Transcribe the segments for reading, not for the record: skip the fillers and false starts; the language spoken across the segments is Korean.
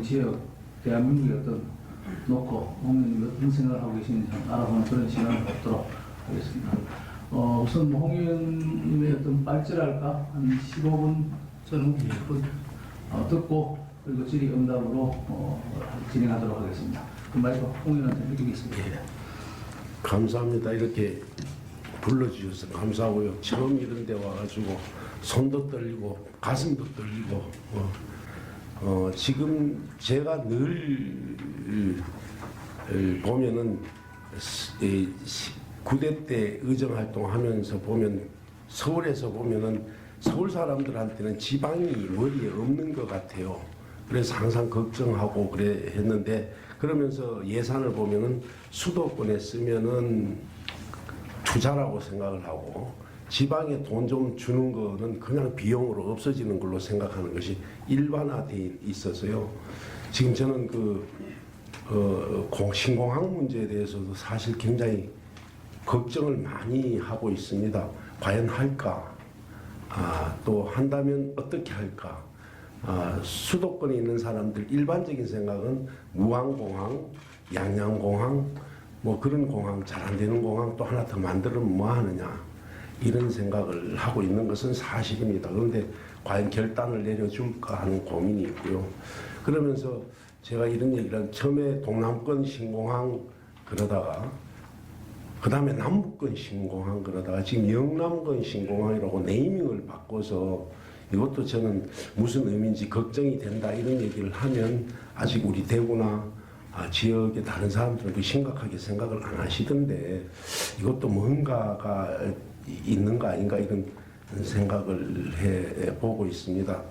우리 지역 대한민국의 어떤 놓고 홍 의원님 어떤 생각을 하고 계시는지 한번 알아보는 그런 시간을 갖도록 하겠습니다. 우선 홍 의원님의 어떤 발제랄까 한 15분 저는 20분 듣고 그리고 질의응답으로 진행하도록 하겠습니다. 그 마이크 홍 의원한테 드리겠습니다. 예. 감사합니다. 이렇게 불러주셔서 감사하고요. 처음 이런 데 와가지고 손도 떨리고 가슴도 떨리고 지금 제가 늘 보면은 9대 때 의정활동하면서 보면 서울에서 보면은 서울 사람들한테는 지방이 머리에 없는 것 같아요. 그래서 항상 걱정하고 그래 했는데 그러면서 예산을 보면은 수도권에 쓰면은 투자라고 생각을 하고 지방에 돈 좀 주는 거는 그냥 비용으로 없어지는 걸로 생각하는 것이 일반화되어 있어서요. 지금 저는 신공항 문제에 대해서도 사실 굉장히 걱정을 많이 하고 있습니다. 과연 할까? 또 한다면 어떻게 할까? 수도권에 있는 사람들 일반적인 생각은 무안공항, 양양공항, 뭐 그런 공항, 잘 안 되는 공항 또 하나 더 만들면 뭐 하느냐 이런 생각을 하고 있는 것은 사실입니다. 그런데 과연 결단을 내려줄까 하는 고민이 있고요. 그러면서 제가 이런 얘기를 처음에 동남권 신공항 그러다가 그 다음에 남북권 신공항 그러다가 지금 영남권 신공항이라고 네이밍을 바꿔서 이것도 저는 무슨 의미인지 걱정이 된다 이런 얘기를 하면 아직 우리 대구나 지역의 다른 사람들은 심각하게 생각을 안 하시던데 이것도 뭔가가 있는 거 아닌가 이런 생각을 해보고 있습니다.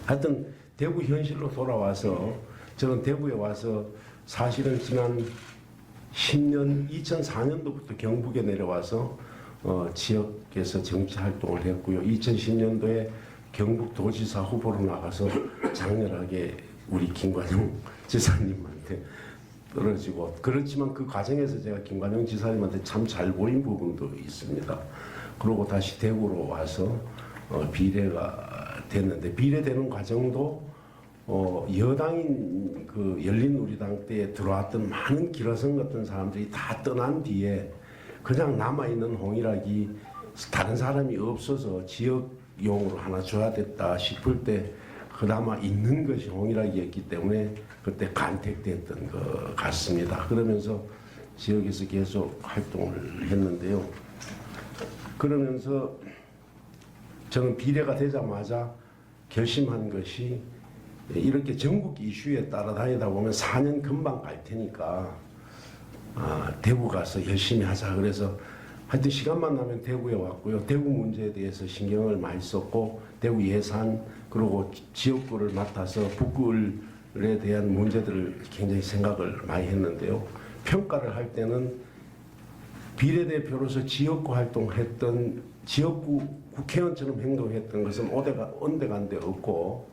하여튼 대구 현실로 돌아와서 저는 대구에 와서 사실은 지난 10년 2004년도부터 경북에 내려와서 지역에서 정치활동을 했고요. 2010년도에 경북도지사 후보로 나가서 장렬하게 우리 김관영 지사님한테 떨어지고 그렇지만 그 과정에서 제가 김관영 지사님한테 참 잘 보인 부분도 있습니다. 그러고 다시 대구로 와서 비례가 됐는데 비례되는 과정도 여당인 그 열린우리당 때에 들어왔던 많은 기라성 같은 사람들이 다 떠난 뒤에 그냥 남아있는 홍일학이 다른 사람이 없어서 지역용으로 하나 줘야 됐다 싶을 때 그나마 있는 것이 홍일학이었기 때문에 그때 간택됐던 것 같습니다. 그러면서 지역에서 계속 활동을 했는데요. 그러면서 저는 비례가 되자마자 결심한 것이 이렇게 전국 이슈에 따라다니다 보면 4년 금방 갈 테니까 대구 가서 열심히 하자. 그래서 하여튼 시간만 나면 대구에 왔고요. 대구 문제에 대해서 신경을 많이 썼고 대구 예산 그리고 지역구를 맡아서 북구에 대한 문제들을 굉장히 생각을 많이 했는데요. 평가를 할 때는 비례대표로서 지역구 활동했던 지역구 국회의원처럼 행동했던 것은 온데간데 없고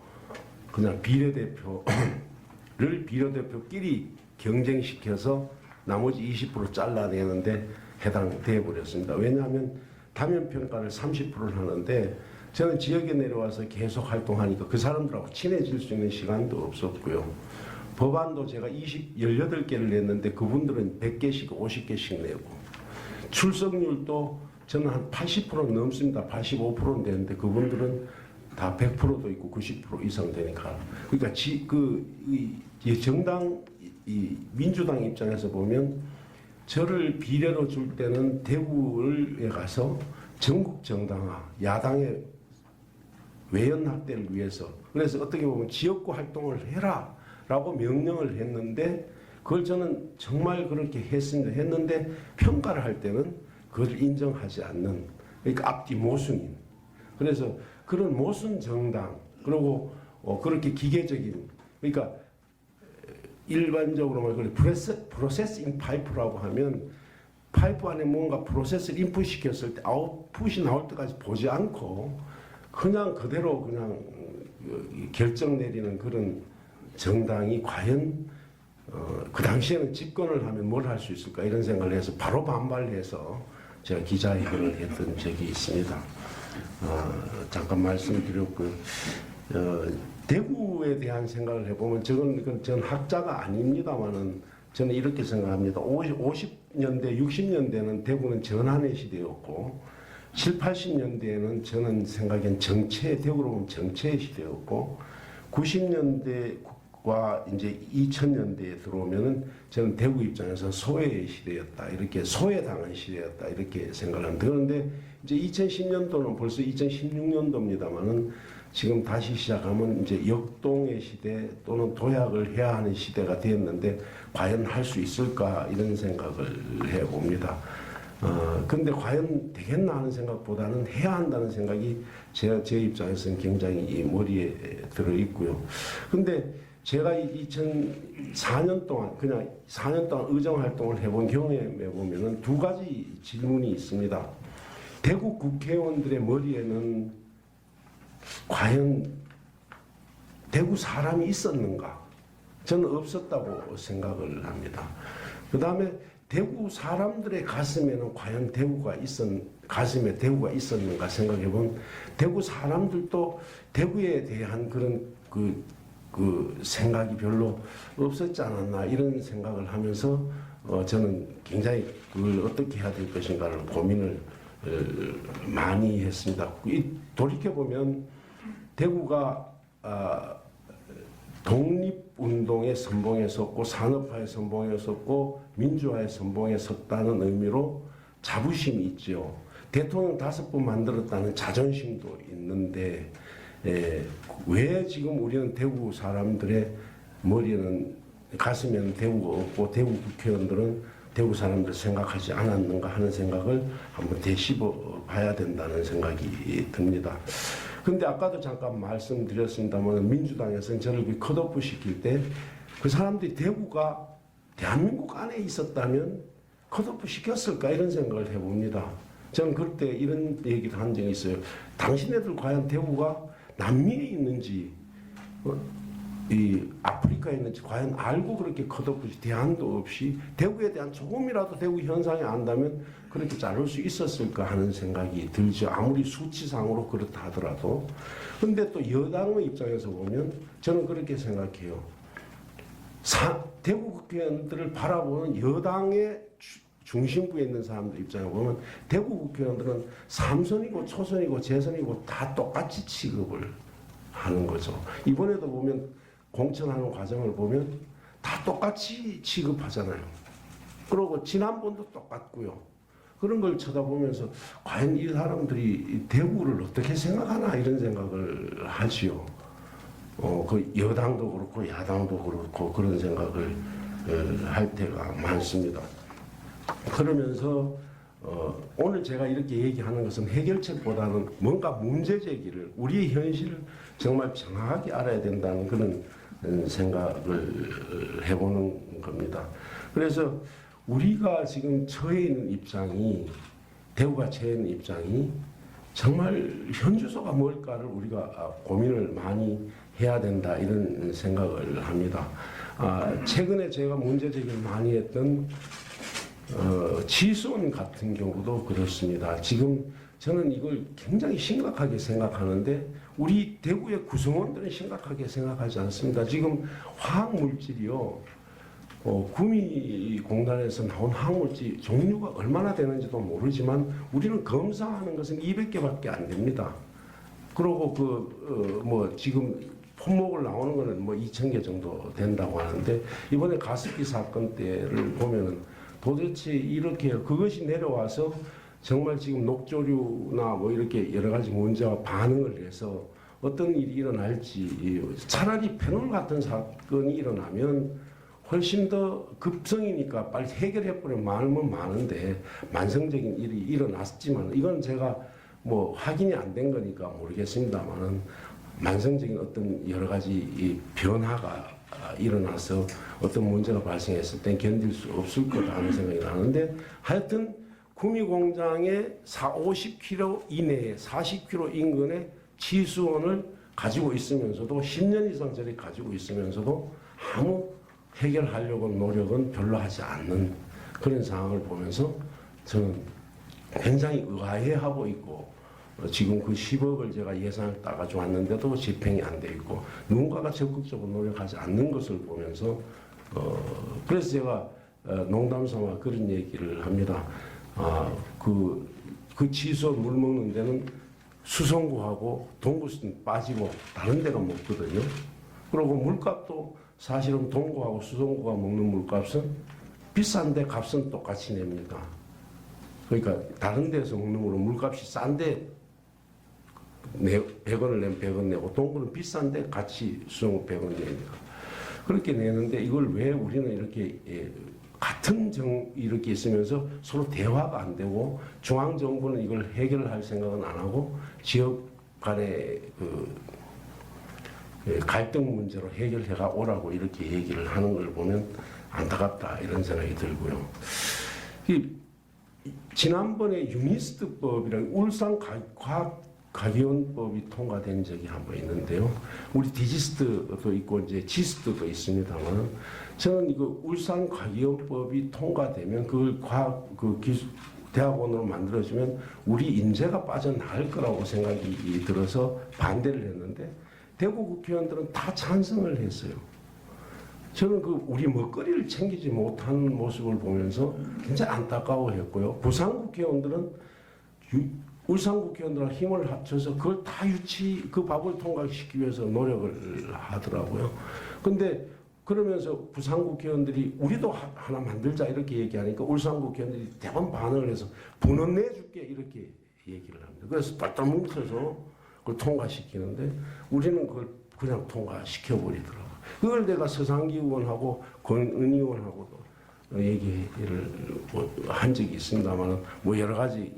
그냥 비례대표를 비례대표끼리 경쟁시켜서 나머지 20% 잘라내는데 해당되어 버렸습니다. 왜냐하면 다면평가를 30%를 하는데 저는 지역에 내려와서 계속 활동하니까 그 사람들하고 친해질 수 있는 시간도 없었고요. 법안도 제가 18개를 냈는데 그분들은 100개씩 50개씩 내고 출석률도 저는 한 80% 넘습니다. 85%는 되는데 그분들은 다 100%도 있고 90% 이상 되니까 그러니까 정당 민주당 입장에서 보면 저를 비례로 줄 때는 대구에 가서 전국 정당화 야당의 외연 확대를 위해서 그래서 어떻게 보면 지역구 활동을 해라 라고 명령을 했는데 그걸 저는 정말 그렇게 했는데 평가를 할 때는 그걸 인정하지 않는 그러니까 앞뒤 모순인 그래서 그런 모순 정당 그리고 그렇게 기계적인 그러니까 일반적으로 말하면 프로세스 인 파이프라고 하면 파이프 안에 뭔가 프로세스를 인풋시켰을 때 아웃풋이 나올 때까지 보지 않고 그냥 그대로 그냥 결정 내리는 그런 정당이 과연 그 당시에는 집권을 하면 뭘 할 수 있을까 이런 생각을 해서 바로 반발해서 제가 기자회견을 했던 적이 있습니다. 잠깐 말씀드렸고요. 대구에 대한 생각을 해보면 전 학자가 아닙니다만은 저는 이렇게 생각합니다. 50년대, 60년대는 대구는 전환의 시대였고 7, 80년대에는 저는 생각엔 대구로 보면 정체의 시대였고 90년대와 이제 2000년대에 들어오면은 저는 대구 입장에서 소외의 시대였다. 이렇게 소외당한 시대였다. 이렇게 생각을 합니다. 그런데 이제 2010년도는 벌써 2016년도입니다만은 지금 다시 시작하면 이제 역동의 시대 또는 도약을 해야 하는 시대가 되었는데 과연 할 수 있을까 이런 생각을 해봅니다. 근데 과연 되겠나 하는 생각보다는 해야 한다는 생각이 제 입장에서는 굉장히 이 머리에 들어 있고요. 근데 제가 2004년 동안 그냥 4년 동안 의정 활동을 해본 경험에 보면은 두 가지 질문이 있습니다. 대구 국회의원들의 머리에는 과연 대구 사람이 있었는가? 저는 없었다고 생각을 합니다. 그 다음에 대구 사람들의 가슴에는 과연 가슴에 대구가 있었는가 생각해보면 대구 사람들도 대구에 대한 그런 그 생각이 별로 없었지 않았나 이런 생각을 하면서 저는 굉장히 그걸 어떻게 해야 될 것인가를 고민을 많이 했습니다. 돌이켜보면 대구가 독립운동의 선봉에 섰고 산업화의 선봉에 섰고 민주화의 선봉에 섰다는 의미로 자부심이 있죠. 대통령 5번 만들었다는 자존심도 있는데 왜 지금 우리는 대구 사람들의 머리에는 가슴에는 대구가 없고 대구 국회의원들은 대구 사람들 생각하지 않았는가 하는 생각을 한번 되씹어 봐야 된다는 생각이 듭니다. 근데 아까도 잠깐 말씀드렸습니다만 민주당에서는 저를 컷오프 시킬 때 그 사람들이 대구가 대한민국 안에 있었다면 컷오프 시켰을까 이런 생각을 해봅니다. 저는 그때 이런 얘기를 한 적이 있어요. 당신네들 과연 대구가 남미에 있는지 이 아프리카에 있는지 과연 알고 그렇게 컷오프 대안도 없이 대구에 대한 조금이라도 대구 현상이 안다면 그렇게 자를 수 있었을까 하는 생각이 들죠. 아무리 수치상으로 그렇다 하더라도. 근데 또 여당의 입장에서 보면 저는 그렇게 생각해요. 대구 국회의원들을 바라보는 여당의 중심부에 있는 사람들 입장에 보면 대구 국회의원들은 3선이고 초선이고 재선이고 다 똑같이 취급을 하는 거죠. 이번에도 보면 공천하는 과정을 보면 다 똑같이 취급하잖아요. 그리고 지난번도 똑같고요. 그런 걸 쳐다보면서 과연 이 사람들이 대구를 어떻게 생각하나 이런 생각을 하지요. 그 여당도 그렇고 야당도 그렇고 그런 생각을 할 때가 많습니다. 그러면서 오늘 제가 이렇게 얘기하는 것은 해결책보다는 뭔가 문제 제기를 우리의 현실을 정말 정확하게 알아야 된다는 그런 생각을 해보는 겁니다. 그래서 우리가 지금 처해 있는 입장이 대구가 처해 있는 입장이 정말 현주소가 뭘까를 우리가 고민을 많이 해야 된다 이런 생각을 합니다. 최근에 제가 문제 제기를 많이 했던 지수원 같은 경우도 그렇습니다. 지금 저는 이걸 굉장히 심각하게 생각하는데 우리 대구의 구성원들은 심각하게 생각하지 않습니다. 지금 화학물질이요. 구미공단에서 나온 화학물질 종류가 얼마나 되는지도 모르지만 우리는 검사하는 것은 200개밖에 안 됩니다. 그리고 지금 품목을 나오는 거는 2,000개 정도 된다고 하는데 이번에 가습기 사건 때를 보면은 도대체 이렇게 그것이 내려와서 정말 지금 녹조류나 이렇게 여러 가지 문제와 반응을 해서 어떤 일이 일어날지 차라리 페놀 같은 사건이 일어나면 훨씬 더 급성이니까 빨리 해결해버리면 많으면 많은데 만성적인 일이 일어났지만 이건 제가 확인이 안 된 거니까 모르겠습니다만은 만성적인 어떤 여러 가지 이 변화가 일어나서 어떤 문제가 발생했을 땐 견딜 수 없을 거다 하는 생각이 나는데 하여튼 구미공장의 50km 이내에 40km 인근에 치수원을 가지고 있으면서도 10년 이상 저리 가지고 있으면서도 아무 해결하려고 노력은 별로 하지 않는 그런 상황을 보면서 저는 굉장히 의아해하고 있고 지금 그 10억을 제가 예산을 따가지고 왔는데도 집행이 안 돼 있고 누군가가 적극적으로 노력하지 않는 것을 보면서 그래서 제가 농담삼아 그런 얘기를 합니다. 그 지수 물 먹는 데는 수성구하고 동구는 빠지고 다른 데가 먹거든요. 그리고 물값도 사실은 동구하고 수성구가 먹는 물값은 비싼데 값은 똑같이 냅니다. 그러니까 다른 데서 먹는 거로 물값이 싼데 100원을 내면 100원 내고 동구는 비싼데 같이 수성구 100원 냅니다. 그렇게 내는데 이걸 왜 우리는 이렇게 같은 이렇게 있으면서 서로 대화가 안 되고 중앙정부는 이걸 해결할 생각은 안 하고 지역 간의 갈등 문제로 해결해가 오라고 이렇게 얘기를 하는 걸 보면 안타깝다 이런 생각이 들고요. 지난번에 유니스트법이라는 울산과학가기원법이 통과된 적이 한 번 있는데요. 우리 디지스트도 있고 이제 지스트도 있습니다만 저는 이거 울산과기원법이 통과되면 그걸 대학원으로 만들어주면 우리 인재가 빠져나갈 거라고 생각이 들어서 반대를 했는데 대구 국회의원들은 다 찬성을 했어요. 저는 우리 먹거리를 챙기지 못하는 모습을 보면서 굉장히 안타까워했고요. 부산 국회의원들은 울산 국회의원들과 힘을 합쳐서 그걸 다 그 법을 통과시키기 위해서 노력을 하더라고요. 근데 그러면서 부산 국회의원들이 우리도 하나 만들자 이렇게 얘기하니까 울산 국회의원들이 대번 반응을 해서 분원 내줄게 이렇게 얘기를 합니다. 그래서 딸딸 뭉쳐서 그걸 통과시키는데 우리는 그걸 그냥 통과시켜버리더라고요. 그걸 내가 서상기 의원하고 권은희 의원하고도 얘기를 한 적이 있습니다만 뭐 여러 가지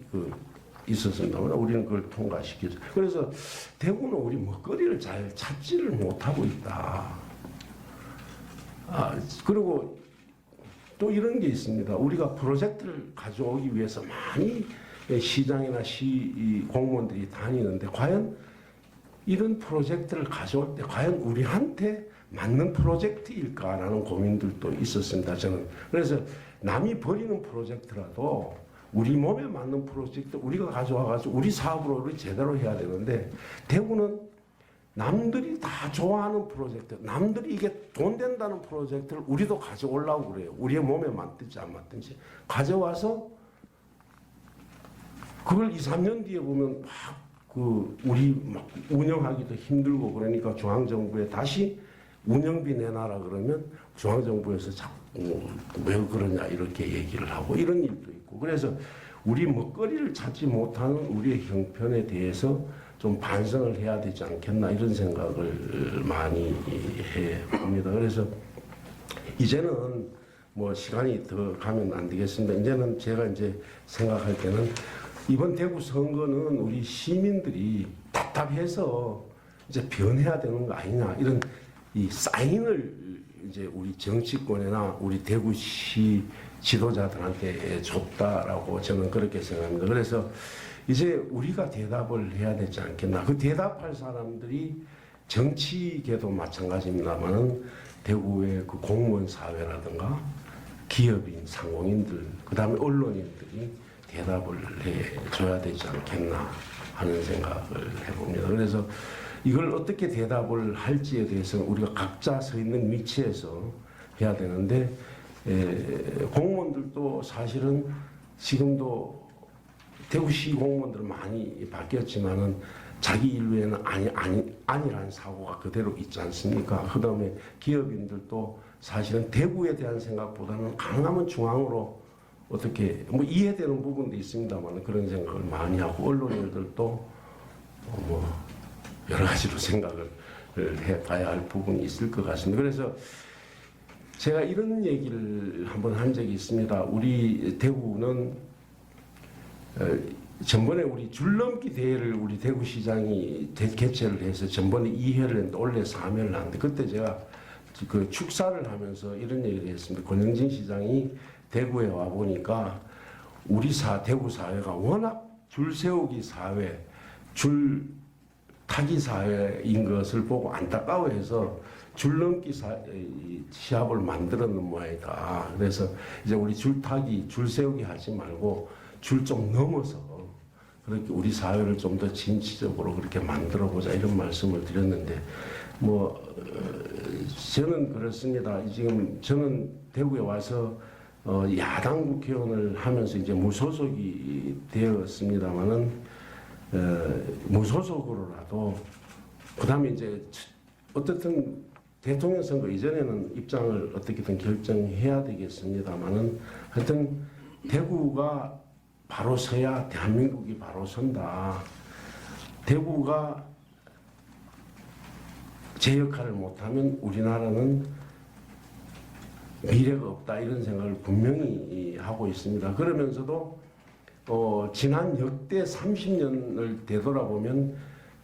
있었습니다만 우리는 그걸 통과시켰어요. 그래서 대구는 우리 먹거리를 잘 찾지를 못하고 있다. 그리고 또 이런 게 있습니다. 우리가 프로젝트를 가져오기 위해서 많이 시장이나 시 공무원들이 다니는데 과연 이런 프로젝트를 가져올 때 과연 우리한테 맞는 프로젝트일까라는 고민들도 있었습니다. 저는 그래서 남이 버리는 프로젝트라도 우리 몸에 맞는 프로젝트 우리가 가져와가지고 우리 사업으로 우리 제대로 해야 되는데 대구는 남들이 다 좋아하는 프로젝트, 남들이 이게 돈 된다는 프로젝트를 우리도 가져오려고 그래요. 우리의 몸에 맞든지 안 맞든지 가져와서 그걸 2, 3년 뒤에 보면 우리 막 운영하기도 힘들고 그러니까 중앙정부에 다시 운영비 내놔라 그러면 중앙정부에서 자꾸 왜 그러냐 이렇게 얘기를 하고 이런 일도 있고 그래서 우리 먹거리를 찾지 못하는 우리의 형편에 대해서 좀 반성을 해야 되지 않겠나 이런 생각을 많이 해봅니다. 그래서 이제는 뭐 시간이 더 가면 안 되겠습니다. 이제는 제가 이제 생각할 때는 이번 대구 선거는 우리 시민들이 답답해서 이제 변해야 되는 거 아니냐 이런 이 사인을 이제 우리 정치권이나 우리 대구시 지도자들한테 줬다라고 저는 그렇게 생각합니다. 그래서 이제 우리가 대답을 해야 되지 않겠나. 그 대답할 사람들이 정치계도 마찬가지입니다만은 대구의 그 공무원 사회라든가 기업인, 상공인들, 그 다음에 언론인들이 대답을 해줘야 되지 않겠나 하는 생각을 해봅니다. 그래서 이걸 어떻게 대답을 할지에 대해서 우리가 각자 서 있는 위치에서 해야 되는데 공무원들도 사실은 지금도 대구시 공무원들은 많이 바뀌었지만은 자기 인류에는 아니라는 사고가 그대로 있지 않습니까? 그 다음에 기업인들도 사실은 대구에 대한 생각보다는 강남은 중앙으로 어떻게 뭐 이해되는 부분도 있습니다만 그런 생각을 많이 하고 언론인들도 뭐 여러 가지로 생각을 해봐야 할 부분이 있을 것 같습니다. 그래서 제가 이런 얘기를 한번 한 적이 있습니다. 우리 대구는 전번에 우리 줄넘기 대회를 우리 대구시장이 개최를 해서 전번에 2회를 했는데 원래 3회를 하는데 그때 제가 그 축사를 하면서 이런 얘기를 했습니다. 권영진 시장이 대구에 와 보니까 우리 대구 사회가 워낙 줄 세우기 사회, 줄 타기 사회인 것을 보고 안타까워해서 줄넘기 시합을 만들어 놓은 모양이다. 그래서 이제 우리 줄 타기, 줄 세우기 하지 말고 줄 좀 넘어서 그렇게 우리 사회를 좀 더 진취적으로 그렇게 만들어 보자 이런 말씀을 드렸는데 저는 그렇습니다. 지금 저는 대구에 와서 야당 국회의원을 하면서 이제 무소속이 되었습니다만은 무소속으로라도 그다음에 이제 어떻든 대통령 선거 이전에는 입장을 어떻게든 결정해야 되겠습니다만은 하여튼 대구가 바로 서야 대한민국이 바로 선다. 대구가 제 역할을 못하면 우리나라는 미래가 없다 이런 생각을 분명히 하고 있습니다. 그러면서도 지난 역대 30년을 되돌아보면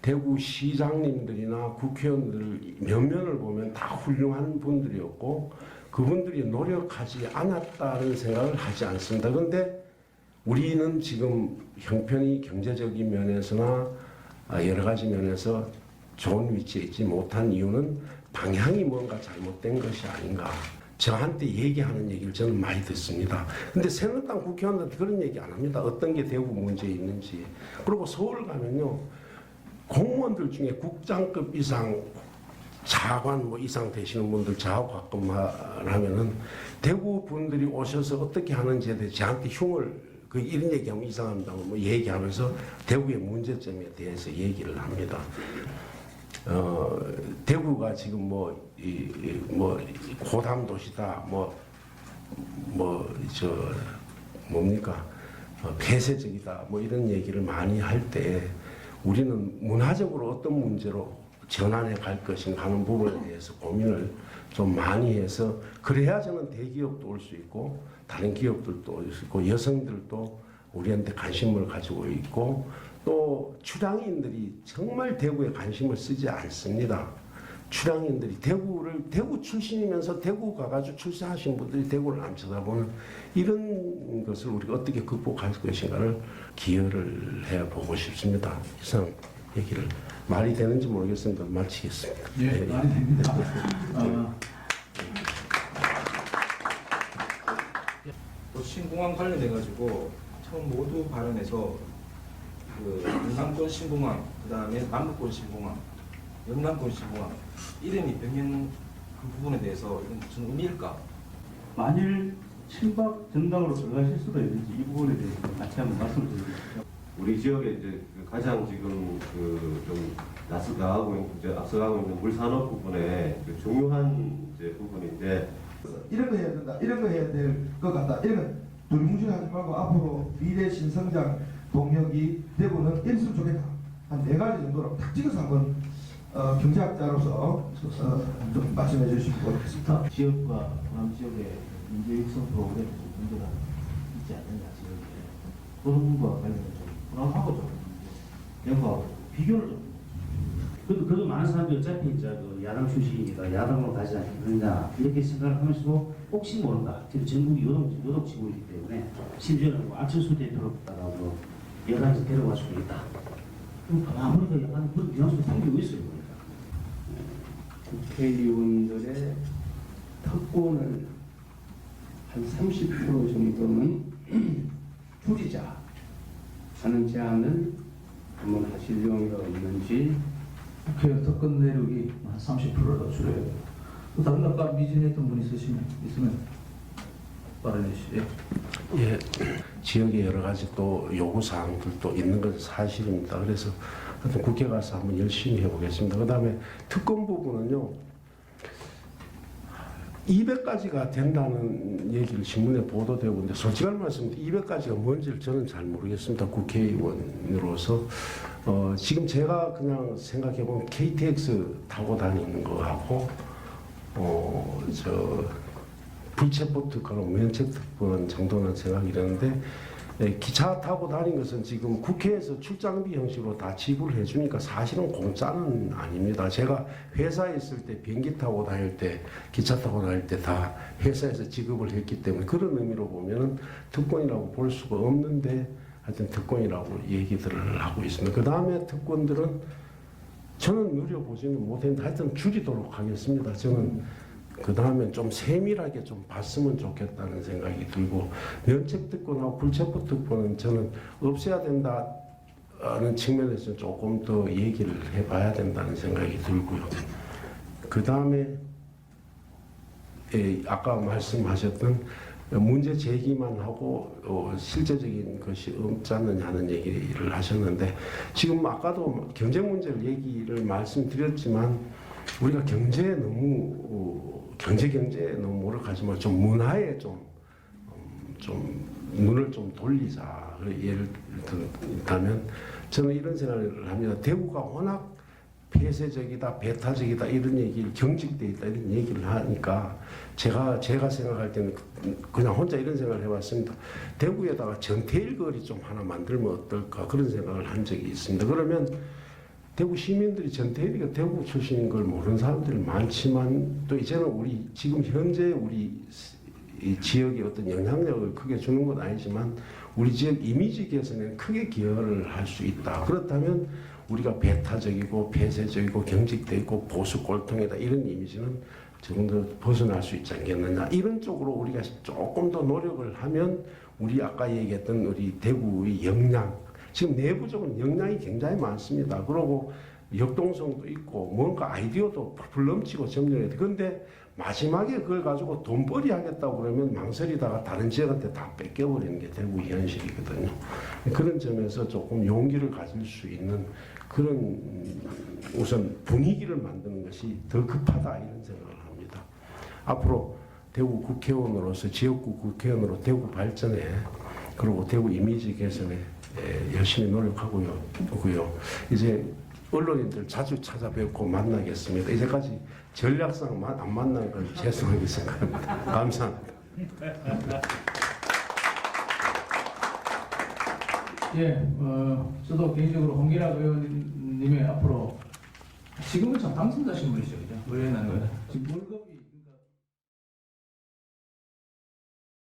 대구 시장님들이나 국회의원들 면면을 보면 다 훌륭한 분들이었고 그분들이 노력하지 않았다는 생각을 하지 않습니다. 그런데 우리는 지금 형편이 경제적인 면에서나 여러 가지 면에서 좋은 위치에 있지 못한 이유는 방향이 뭔가 잘못된 것이 아닌가. 저한테 얘기하는 얘기를 저는 많이 듣습니다. 근데 새누리당 국회의원들한테 그런 얘기 안 합니다. 어떤 게 대구 문제에 있는지. 그리고 서울 가면요. 공무원들 중에 국장급 이상, 차관 뭐 이상 되시는 분들 저하고 가끔 말하면은 대구 분들이 오셔서 어떻게 하는지에 대해 저한테 흉을 이런 얘기하면 이상합니다. 뭐 얘기하면서 대구의 문제점에 대해서 얘기를 합니다. 대구가 지금 고담 도시다, 폐쇄적이다, 뭐 이런 얘기를 많이 할 때 우리는 문화적으로 어떤 문제로 전환해 갈 것인가 하는 부분에 대해서 고민을 좀 많이 해서 그래야 저는 대기업도 올 수 있고 다른 기업들도 올 수 있고 여성들도 우리한테 관심을 가지고 있고 또 출향인들이 정말 대구에 관심을 쓰지 않습니다. 출향인들이 대구 출신이면서 대구 가가지고 출세하신 분들이 대구를 안 쳐다보는 이런 것을 우리가 어떻게 극복할 것인가를 기여를 해보고 싶습니다. 이상 얘기를 말이 되는지 모르겠습니다. 마치겠습니다. 예, 말이 됩니다. 신공항 관련해 가지고 처음 모두 발언해서 영남권 신공항, 그다음에 남북권 신공항, 영남권 신공항 이름이 변경 그 부분에 대해서 이건 무슨 의미일까? 만일 친박 정당으로 들어가실 수도 있는지 이 부분에 대해서 같이 한번 말씀을 드리겠습니다. 우리 지역에 이제 가장 지금 좀 앞서가고 있는 물산업 부분에 중요한 이제 부분인데 이런 거 해야 된다, 이런 거 해야 될 것 같다, 이런 거 두리뭉실하지 말고 앞으로 미래 신성장 동력이 대구는 이랬으면 좋겠다. 한 4가지 정도로 딱 찍어서 한번 경제학자로서 좀 말씀해 주시면 좋겠습니다. 지역과 호남 지역의 인재 육성 프로그램에 좀 문제가 있지 않느냐 지역에 그런 부분과 관련해서 좀 호남하고 좀 대구하고 비교를 좀. 그래도 많은 사람들이 어차피 이제 야당 출신이니까 야당으로 가지 않겠느냐 이렇게 생각을 하면서도 혹시 모른다. 지금 전국이 요동치고있기 때문에 심지어는 안철수 대표로다가 여당에서 데려갈 수도 있다. 아무래도 약간 그런 뉘앙스가 생기고 있어요. 국회의원들의 특권을 한 30% 정도는 줄이자 하는 제안을 한번 하실 용의가 없는지. 국회 특권 내력이 한 30%를 더 줄여야 돼요. 또 다른 아까 미진했던 분 있으면 발언해 주시죠. 예, 지역에 여러 가지 또 요구 사항들도 있는 것은 사실입니다. 그래서 하여튼 국회 가서 한번 열심히 해보겠습니다. 그 다음에 특권 부분은요, 200가지가 된다는 얘기를 신문에 보도되고 있는데 솔직한 말씀 200가지가 뭔지를 저는 잘 모르겠습니다. 국회의원으로서 지금 제가 그냥 생각해보면 KTX 타고 다니는 거하고 불체포 특권, 면책 특권 정도는 생각이 되는데 기차 타고 다닌 것은 지금 국회에서 출장비 형식으로 다 지불해 주니까 사실은 공짜는 아닙니다. 제가 회사에 있을 때 비행기 타고 다닐 때 기차 타고 다닐 때 다 회사에서 지급을 했기 때문에 그런 의미로 보면은 특권이라고 볼 수가 없는데 하여튼 특권이라고 얘기들을 하고 있습니다. 그 다음에 특권들은 저는 누려보지는 못했는데 하여튼 줄이도록 하겠습니다. 저는 그 다음에 좀 세밀하게 좀 봤으면 좋겠다는 생각이 들고 면책 특권하고 불체포 특권은 저는 없애야 된다 하는 측면에서 조금 더 얘기를 해봐야 된다는 생각이 들고요. 그 다음에 아까 말씀하셨던 문제 제기만 하고 실제적인 것이 없지 않느냐 하는 얘기를 하셨는데, 지금 아까도 경제 문제를 얘기를 말씀드렸지만 우리가 경제에 너무 몰락하지 말고 좀 문화에 좀 눈을 좀 돌리자. 예를 들면 저는 이런 생각을 합니다. 대구가 워낙 폐쇄적이다, 배타적이다 이런 얘기를, 경직돼 있다 이런 얘기를 하니까 제가 생각할 때는 그냥 혼자 이런 생각을 해봤습니다. 대구에다가 전태일 거리 좀 하나 만들면 어떨까 그런 생각을 한 적이 있습니다. 그러면 대구 시민들이 전태일이가 대구 출신인 걸 모르는 사람들이 많지만, 또 이제는 지금 현재 우리 이 지역에 어떤 영향력을 크게 주는 건 아니지만 우리 지역 이미지 개선에 크게 기여를 할 수 있다. 그렇다면 우리가 배타적이고 폐쇄적이고 경직돼 있고 보수 꼴통이다 이런 이미지는 조금 더 벗어날 수 있지 않겠느냐. 이런 쪽으로 우리가 조금 더 노력을 하면 우리 아까 얘기했던 우리 대구의 역량, 지금 내부적으로 역량이 굉장히 많습니다. 그리고 역동성도 있고 뭔가 아이디어도 풀 넘치고 점령해야 돼. 그런데 마지막에 그걸 가지고 돈벌이 하겠다고 그러면 망설이다가 다른 지역한테 다 뺏겨버리는 게 대구 현실이거든요. 그런 점에서 조금 용기를 가질 수 있는 그런 우선 분위기를 만드는 것이 더 급하다 이런 생각을 합니다. 앞으로 대구 국회의원으로서, 지역구 국회의원으로 대구 발전에 그리고 대구 이미지 개선에 열심히 노력하고요. 이제 언론인들 자주 찾아뵙고 만나겠습니다. 이제까지 전략상 안 만난 걸 죄송하게 생각합니다. 감사합니다. 예, 저도 개인적으로 홍기락 의원님의 앞으로 지금은 참 당선자신 분이죠, 그죠? 의원은 지금 월급이